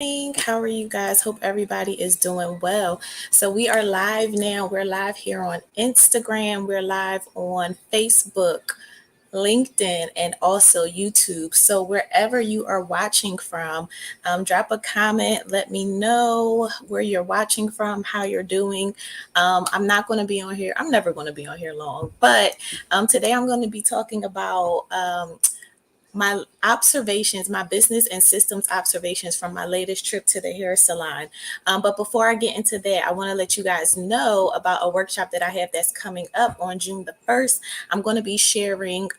How are you guys? Hope everybody is doing well. So we are live now. We're live here on Instagram. We're live on Facebook, LinkedIn, and also YouTube. So wherever you are watching from, drop a comment. Let me know where you're watching from, how you're doing. I'm not going to be on here. I'm never going to be on here long, but today I'm going to be talking about my observations, my business and systems observations from my latest trip to the hair salon. But before I get into that, I want to let you guys know about a workshop that I have that's coming up on June the 1st. I'm going to be sharing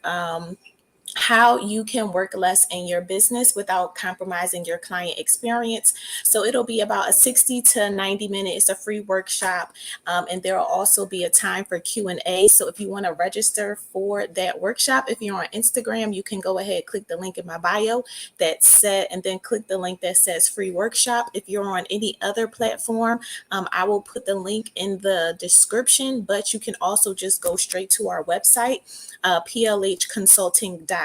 how you can work less in your business without compromising your client experience. So it'll be about a 60 to 90 minute. It's a free workshop, and there will also be a time for Q&A. So if you want to register for that workshop, if you're on Instagram, you can go ahead, click the link in my bio that said, and then click the link that says free workshop. If you're on any other platform, I will put the link in the description, but you can also just go straight to our website, plhconsulting.co,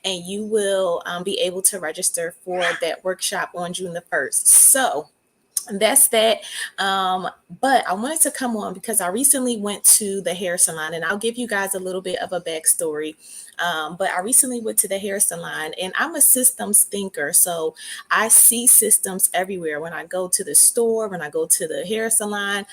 and you will be able to register for that workshop on June the 1st. So that's that. But I wanted to come on because I recently went to the hair salon, and I'll give you guys a little bit of a backstory. But I recently went to the hair salon, and I'm a systems thinker. So I see systems everywhere. When I go to the store, when I go to the hair salon,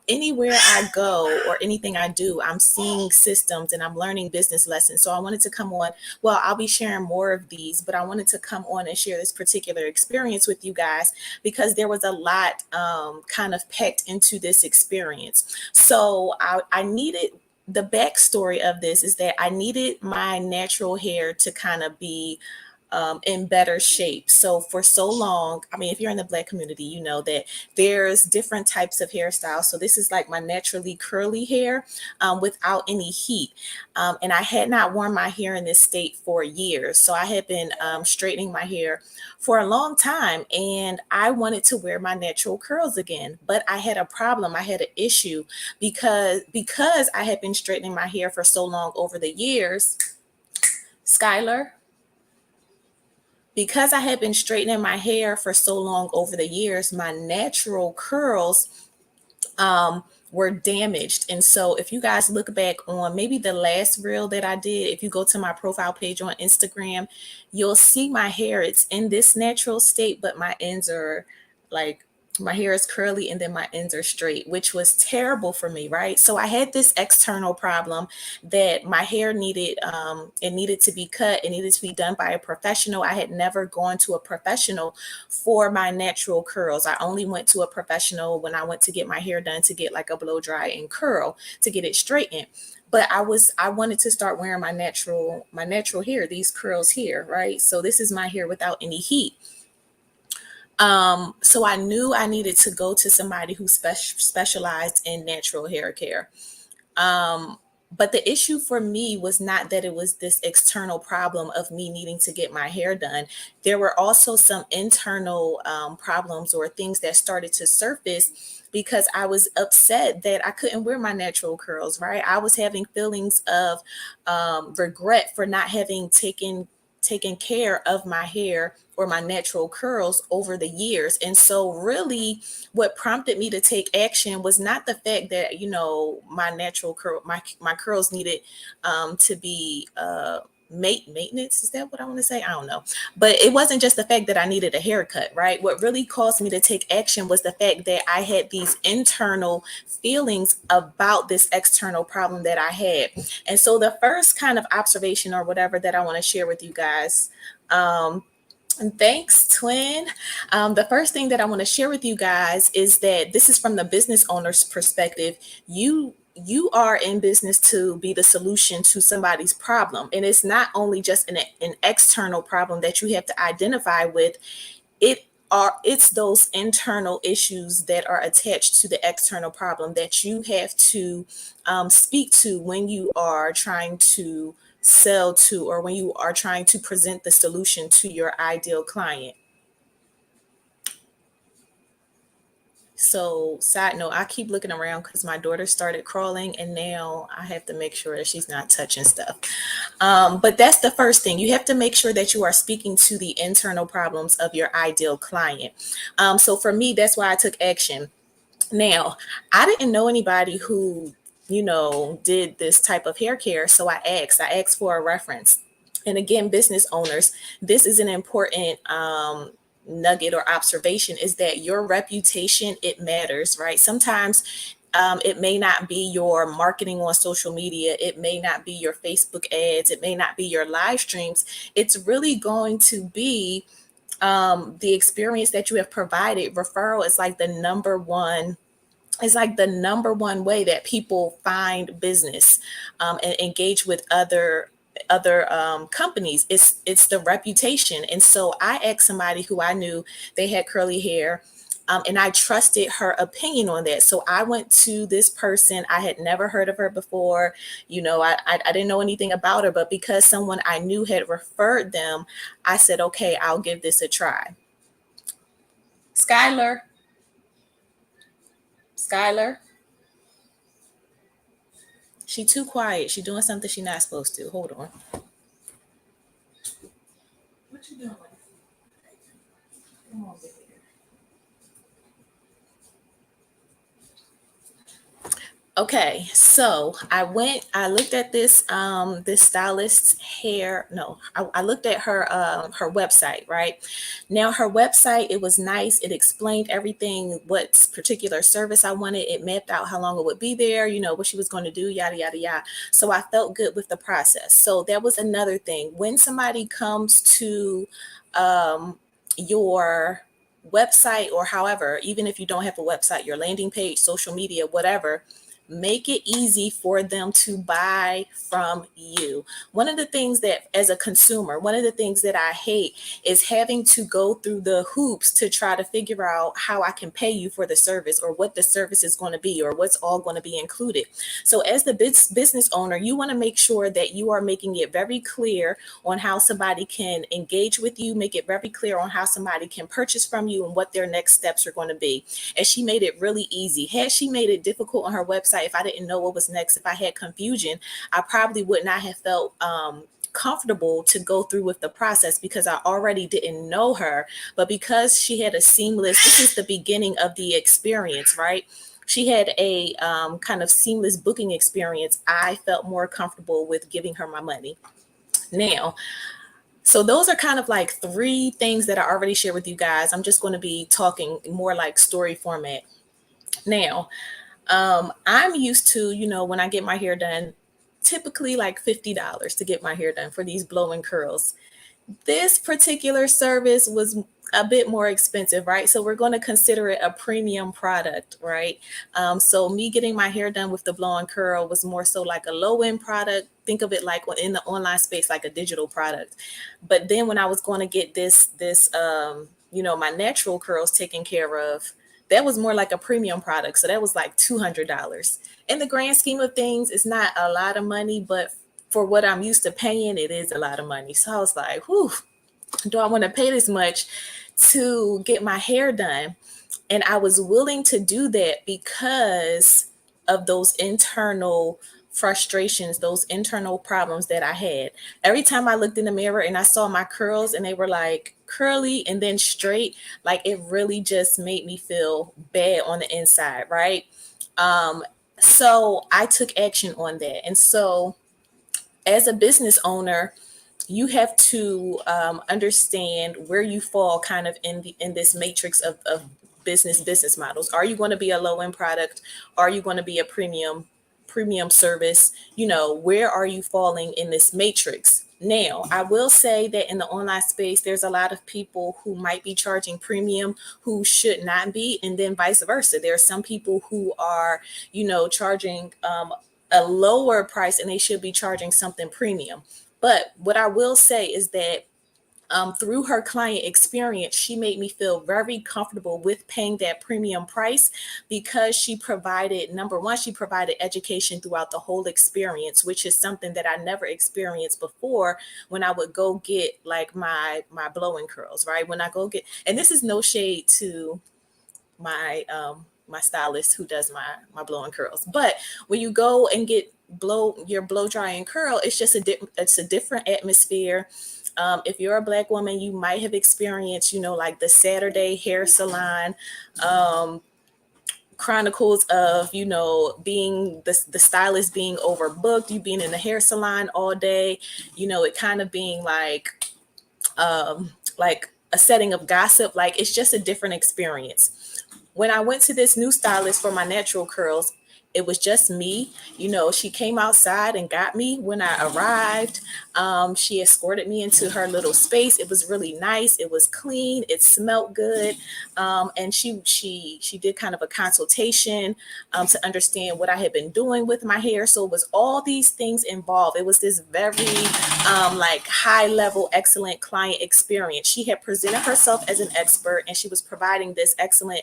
anywhere I go or anything I do, I'm seeing systems and I'm learning business lessons. So I wanted to come on. Well, I'll be sharing more of these, but I wanted to come on and share this particular experience with you guys because there was a lot kind of packed into this experience. So I needed, the backstory of this is that I needed my natural hair to kind of be in better shape. So for so long, I mean, if you're in the Black community, you know that there's different types of hairstyles. So this is like my naturally curly hair without any heat. And I had not worn my hair in this state for years. So I had been straightening my hair for a long time, and I wanted to wear my natural curls again. But I had a problem. I had an issue because I had been straightening my hair for so long over the years. Skylar, because I had been straightening my hair for so long over the years, my natural curls were damaged. And so if you guys look back on maybe the last reel that I did, if you go to my profile page on Instagram, you'll see my hair. It's in this natural state, but my ends are like, my hair is curly and then my ends are straight, which was terrible for me, right? So I had this external problem that my hair needed, it needed to be cut. It needed to be done by a professional. I had never gone to a professional for my natural curls. I only went to a professional when I went to get my hair done to get like a blow dry and curl to get it straightened. But I wanted to start wearing my natural hair, these curls here, right? So this is my hair without any heat. So I knew I needed to go to somebody who specialized in natural hair care. But the issue for me was not that it was this external problem of me needing to get my hair done. There were also some internal problems or things that started to surface because I was upset that I couldn't wear my natural curls, right? I was having feelings of regret for not having taken care of my hair or my natural curls over the years. And so really what prompted me to take action was not the fact that, my natural curl, my curls needed to be maintenance. Is that what I want to say? I don't know. But it wasn't just the fact that I needed a haircut, right? What really caused me to take action was the fact that I had these internal feelings about this external problem that I had. And so the first kind of observation or whatever that I want to share with you guys, and thanks, twin. The first thing that I want to share with you guys is that this is from the business owner's perspective. You are in business to be the solution to somebody's problem, and it's not only just an external problem that you have to identify with. It's those internal issues that are attached to the external problem that you have to speak to when you are trying to sell to, or when you are trying to present the solution to your ideal client. So, side note, I keep looking around because my daughter started crawling, and now I have to make sure that she's not touching stuff. But that's the first thing. You have to make sure that you are speaking to the internal problems of your ideal client. So, for me, that's why I took action. Now, I didn't know anybody who, did this type of hair care. So I asked for a reference. And again, business owners, this is an important nugget or observation, is that your reputation, it matters, right? Sometimes it may not be your marketing on social media. It may not be your Facebook ads. It may not be your live streams. It's really going to be the experience that you have provided. Referral is like the number one, it's like the number one way that people find business and engage with other companies. It's the reputation. And so I asked somebody who I knew, they had curly hair, and I trusted her opinion on that. So I went to this person. I had never heard of her before. I didn't know anything about her, but because someone I knew had referred them, I said, okay, I'll give this a try. Skylar, Skylar, she too quiet. She doing something she not supposed to. Hold on. What you doing? Come on, baby. Okay, so I looked at this stylist's hair. No, I looked at her website, right? Now her website, it was nice. It explained everything, what particular service I wanted. It mapped out how long it would be there, what she was going to do, yada yada yada. So I felt good with the process. So that was another thing. When somebody comes to your website, or however, even if you don't have a website, your landing page, social media, whatever, make it easy for them to buy from you. One of the things that, as a consumer, one of the things that I hate is having to go through the hoops to try to figure out how I can pay you for the service, or what the service is going to be, or what's all going to be included. So as the business owner, you want to make sure that you are making it very clear on how somebody can engage with you, make it very clear on how somebody can purchase from you, and what their next steps are going to be. And she made it really easy. Had she made it difficult on her website, if I didn't know what was next, if I had confusion, I probably would not have felt comfortable to go through with the process, because I already didn't know her. But because she had a seamless, this is the beginning of the experience, right? She had a kind of seamless booking experience. I felt more comfortable with giving her my money. Now, so those are kind of like three things that I already shared with you guys. I'm just going to be talking more like story format. Now, I'm used to, when I get my hair done, typically like $50 to get my hair done for these blowing curls. This particular service was a bit more expensive, right? So we're going to consider it a premium product, right? So me getting my hair done with the blow and curl was more so like a low end product. Think of it like in the online space, like a digital product. But then when I was going to get this, my natural curls taken care of, that was more like a premium product. So that was like $200. In the grand scheme of things, it's not a lot of money, but for what I'm used to paying, it is a lot of money. So I was like, whew, do I want to pay this much to get my hair done? And I was willing to do that because of those internal frustrations, those internal problems that I had. Every time I looked in the mirror and I saw my curls and they were like curly and then straight, like it really just made me feel bad on the inside, right? Um, so I took action on that. And so as a business owner, you have to understand where you fall kind of in this matrix of business models. Are you going to be a low end product? Are you going to be a premium service? Where are you falling in this matrix? Now, I will say that in the online space, there's a lot of people who might be charging premium who should not be, and then vice versa. There are some people who are, charging a lower price and they should be charging something premium. But what I will say is that through her client experience, she made me feel very comfortable with paying that premium price, because she provided, number one, she provided education throughout the whole experience, which is something that I never experienced before when I would go get like my blowing curls, right? When I go get, and this is no shade to my stylist who does my blow and curls. But when you go and get blow dry and curl, it's just it's a different atmosphere. If you're a Black woman, you might have experienced, like the Saturday hair salon chronicles of, being the stylist being overbooked, you being in the hair salon all day, it kind of being like a setting of gossip. Like, it's just a different experience. When I went to this new stylist for my natural curls, it was just me. She came outside and got me when I arrived. She escorted me into her little space. It was really nice. It was clean. It smelled good. And she did kind of a consultation to understand what I had been doing with my hair. So it was all these things involved. It was this very like high level, excellent client experience. She had presented herself as an expert, and she was providing this excellent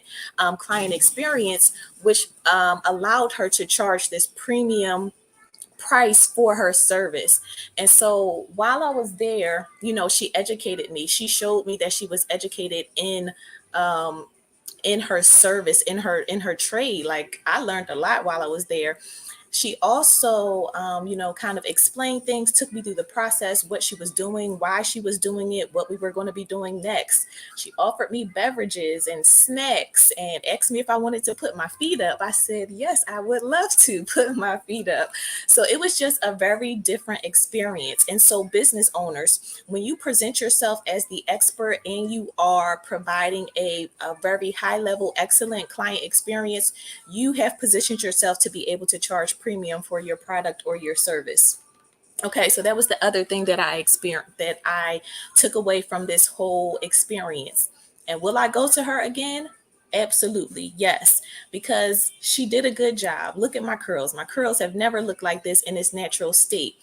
client experience, which allowed her to charge this premium price for her service. And so while I was there, she educated me. She showed me that she was educated in her service, in her trade. Like, I learned a lot while I was there. She also, kind of explained things, took me through the process, what she was doing, why she was doing it, what we were going to be doing next. She offered me beverages and snacks and asked me if I wanted to put my feet up. I said, yes, I would love to put my feet up. So it was just a very different experience. And so, business owners, when you present yourself as the expert and you are providing a very high level, excellent client experience, you have positioned yourself to be able to charge premium for your product or your service. Okay, so that was the other thing that I experienced, that I took away from this whole experience. And will I go to her again? Absolutely, yes, because she did a good job. Look at my curls. My curls have never looked like this in its natural state,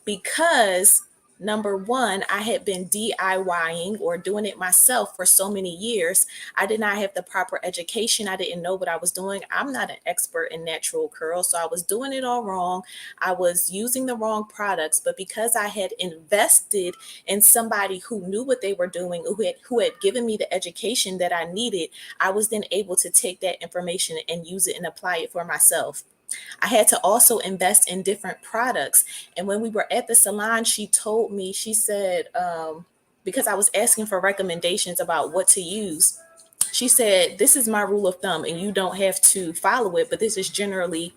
because number one, I had been DIYing or doing it myself for so many years. I did not have the proper education. I didn't know what I was doing. I'm not an expert in natural curls, so I was doing it all wrong. I was using the wrong products, but because I had invested in somebody who knew what they were doing, who had given me the education that I needed, I was then able to take that information and use it and apply it for myself. I had to also invest in different products. And when we were at the salon, she told me, she said, because I was asking for recommendations about what to use, she said, this is my rule of thumb and you don't have to follow it, but this is generally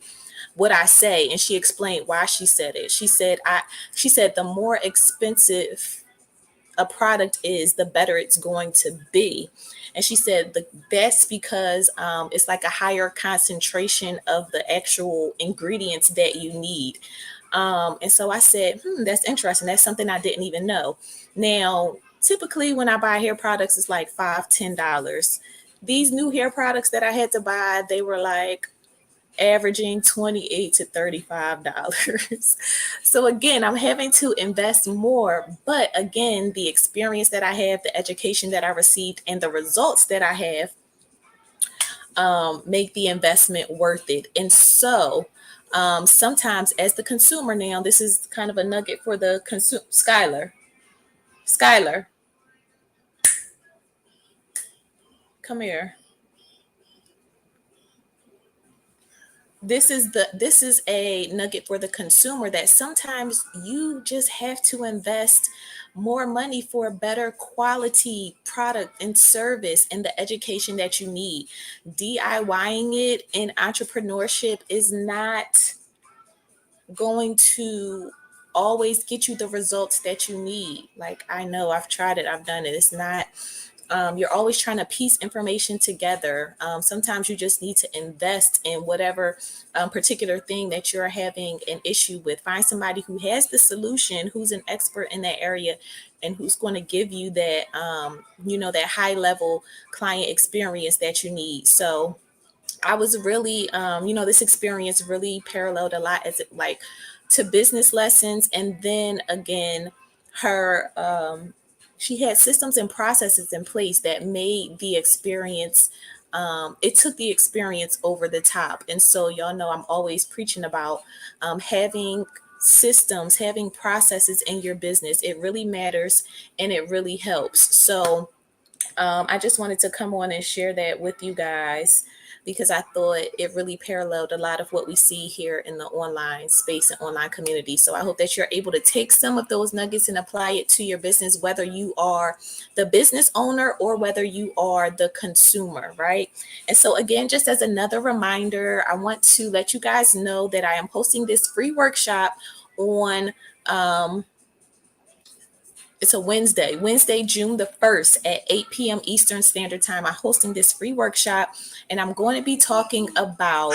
what I say. And she explained why she said it. She said the more expensive a product is, the better it's going to be. And she said that's because it's like a higher concentration of the actual ingredients that you need. And so I said, that's interesting. That's something I didn't even know. Now, typically when I buy hair products, it's like $5, $10. These new hair products that I had to buy, they were like averaging $28 to $35. So again, I'm having to invest more. But again, the experience that I have, the education that I received, and the results that I have make the investment worth it. And so sometimes as the consumer, now this is kind of a nugget for the consumer. Skylar, come here. This is a nugget for the consumer, that sometimes you just have to invest more money for a better quality product and service and the education that you need. DIYing it in entrepreneurship is not going to always get you the results that you need. Like, I know I've tried it, I've done it. It's not, you're always trying to piece information together. Sometimes you just need to invest in whatever particular thing that you're having an issue with. Find somebody who has the solution, who's an expert in that area, and who's going to give you that, that high level client experience that you need. So I was really, this experience really paralleled a lot as it like to business lessons. And then again, her, she had systems and processes in place that made the experience, it took the experience over the top. And so, y'all know, I'm always preaching about having systems, having processes in your business. It really matters and it really helps. So, I just wanted to come on and share that with you guys because I thought it really paralleled a lot of what we see here in the online space and online community. So I hope that you're able to take some of those nuggets and apply it to your business, whether you are the business owner or whether you are the consumer, right? And so, again, just as another reminder, I want to let you guys know that I am hosting this free workshop on it's a Wednesday, June the 1st at 8 p.m. Eastern Standard Time. I'm hosting this free workshop and I'm going to be talking about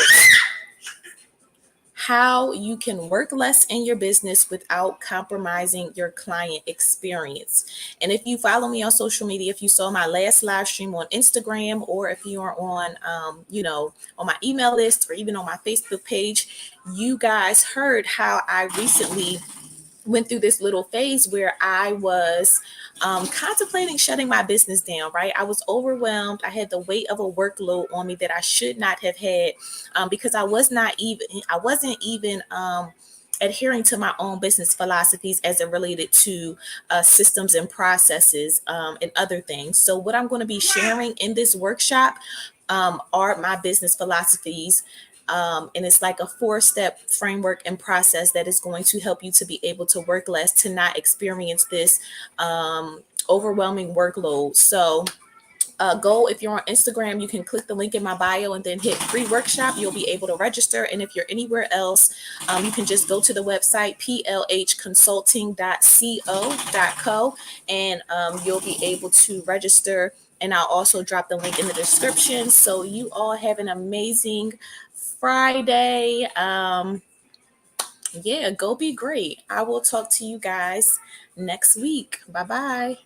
how you can work less in your business without compromising your client experience. And if you follow me on social media, if you saw my last live stream on Instagram, or if you are on, on my email list or even on my Facebook page, you guys heard how I recently went through this little phase where I was contemplating shutting my business down, right? I was overwhelmed. I had the weight of a workload on me that I should not have had because I wasn't even adhering to my own business philosophies as it related to systems and processes and other things. So what I'm going to be sharing in this workshop are my business philosophies, and it's like a 4-step framework and process that is going to help you to be able to work less, to not experience this overwhelming workload. So go, if you're on Instagram, you can click the link in my bio and then hit free workshop. You'll be able to register. And if you're anywhere else, you can just go to the website plhconsulting.co.co, and you'll be able to register. And I'll also drop the link in the description. So you all have an amazing Friday. Yeah, go be great. I will talk to you guys next week. Bye bye.